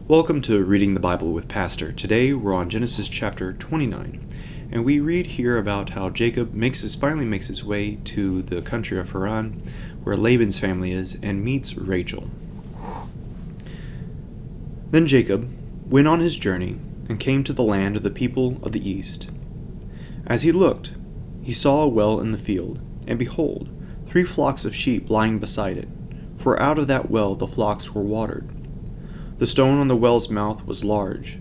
Welcome to Reading the Bible with Pastor. Today we're on Genesis chapter 29, and we read here about how Jacob finally makes his way to the country of Haran, where Laban's family is, and meets Rachel. Then Jacob went on his journey and came to the land of the people of the east. As he looked, he saw a well in the field, and behold, 3 flocks of sheep lying beside it, for out of that well the flocks were watered. The stone on the well's mouth was large,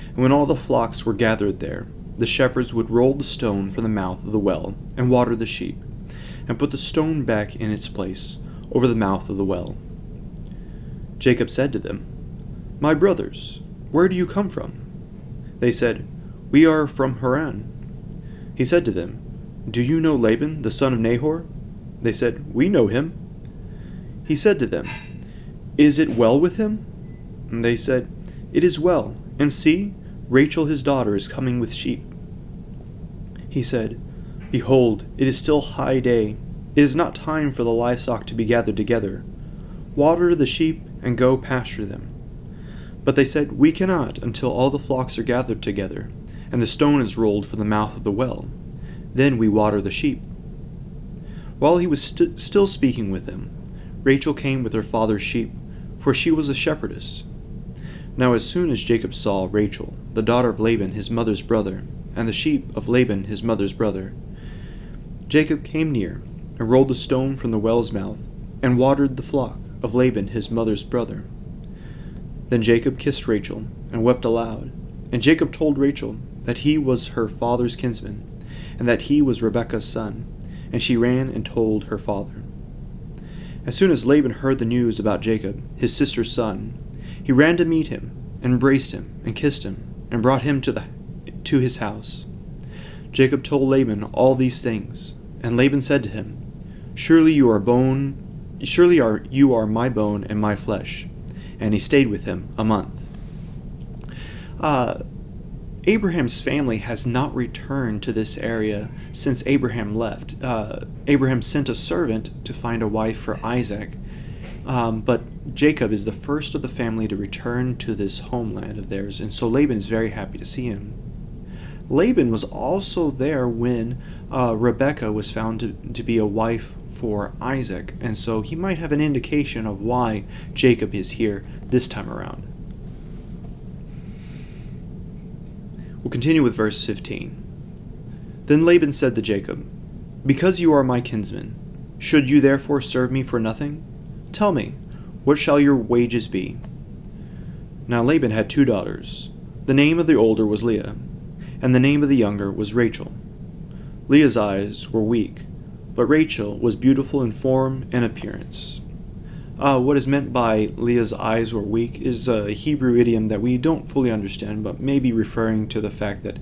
and when all the flocks were gathered there, the shepherds would roll the stone from the mouth of the well and water the sheep, and put the stone back in its place over the mouth of the well. Jacob said to them, "My brothers, where do you come from?" They said, "We are from Haran." He said to them, "Do you know Laban, the son of Nahor?" They said, "We know him." He said to them, "Is it well with him?" And they said, "It is well, and see, Rachel his daughter is coming with sheep." He said, "Behold, it is still high day. It is not time for the livestock to be gathered together. Water the sheep and go pasture them." But they said, "We cannot until all the flocks are gathered together, and the stone is rolled from the mouth of the well. Then we water the sheep." While he was still speaking with them, Rachel came with her father's sheep, for she was a shepherdess. Now as soon as Jacob saw Rachel, the daughter of Laban his mother's brother, and the sheep of Laban his mother's brother, Jacob came near, and rolled the stone from the well's mouth, and watered the flock of Laban his mother's brother. Then Jacob kissed Rachel, and wept aloud. And Jacob told Rachel that he was her father's kinsman, and that he was Rebekah's son, and she ran and told her father. As soon as Laban heard the news about Jacob, his sister's son, he ran to meet him, and embraced him, and kissed him, and brought him to his house. Jacob told Laban all these things, and Laban said to him, Surely you are my bone and my flesh." And he stayed with him a month. Abraham's family has not returned to this area since Abraham left. Abraham sent a servant to find a wife for Isaac, but Jacob is the first of the family to return to this homeland of theirs, and so Laban is very happy to see him. Laban was also there when Rebekah was found to be a wife for Isaac, and so he might have an indication of why Jacob is here this time around. We'll continue with verse 15. Then Laban said to Jacob, "Because you are my kinsman, should you therefore serve me for nothing? Tell me, what shall your wages be?" Now Laban had 2 daughters. The name of the older was Leah, and the name of the younger was Rachel. Leah's eyes were weak, but Rachel was beautiful in form and appearance. What is meant by Leah's eyes were weak is a Hebrew idiom that we don't fully understand, but may be referring to the fact that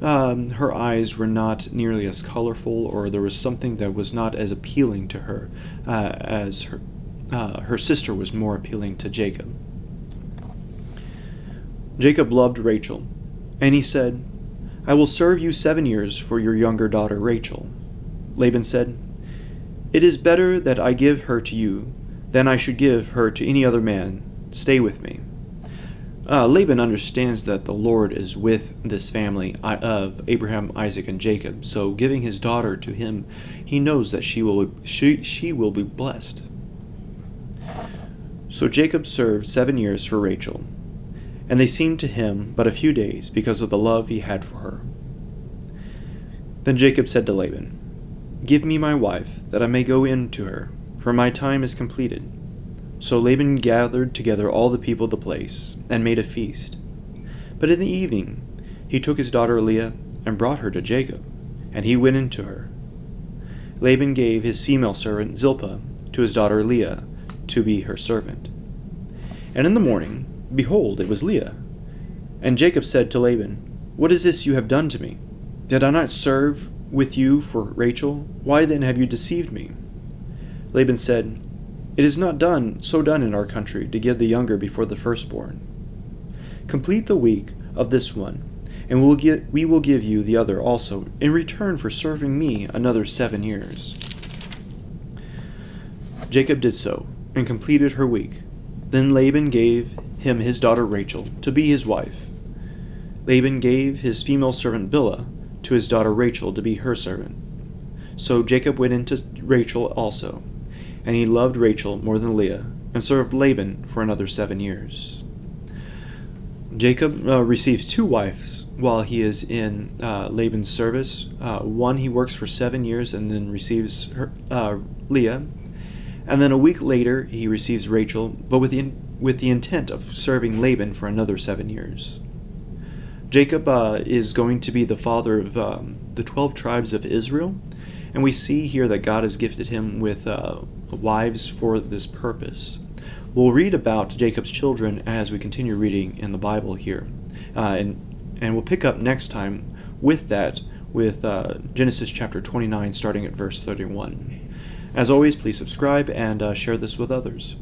her eyes were not nearly as colorful, or there was something that was not as appealing to her as her sister was more appealing to Jacob. Jacob loved Rachel, and he said, "I will serve you 7 years for your younger daughter Rachel." Laban said, "It is better that I give her to you than I should give her to any other man. Stay with me." Laban understands that the Lord is with this family of Abraham, Isaac, and Jacob, so giving his daughter to him, he knows that she will be blessed. So Jacob served 7 years for Rachel, and they seemed to him but a few days because of the love he had for her. Then Jacob said to Laban, "Give me my wife, that I may go in to her, for my time is completed." So Laban gathered together all the people of the place, and made a feast. But in the evening he took his daughter Leah, and brought her to Jacob, and he went in to her. Laban gave his female servant Zilpah to his daughter Leah to be her servant. And in the morning, behold, it was Leah. And Jacob said to Laban, "What is this you have done to me? Did I not serve with you for Rachel? Why then have you deceived me?" Laban said, "It is not so done in our country to give the younger before the firstborn. Complete the week of this one, and we will give you the other also, in return for serving me another 7 years." Jacob did so, and completed her week. Then Laban gave him his daughter Rachel to be his wife. Laban gave his female servant Bilhah to his daughter Rachel to be her servant. So Jacob went into Rachel also, and he loved Rachel more than Leah, and served Laban for another 7 years. Jacob receives 2 wives while he is in Laban's service. One he works for 7 years and then receives Leah. And then a week later he receives Rachel, but with the intent of serving Laban for another 7 years. Jacob is going to be the father of the 12 tribes of Israel, and we see here that God has gifted him with wives for this purpose. We'll read about Jacob's children as we continue reading in the Bible here, and we'll pick up next time with Genesis chapter 29, starting at verse 31. As always, please subscribe and share this with others.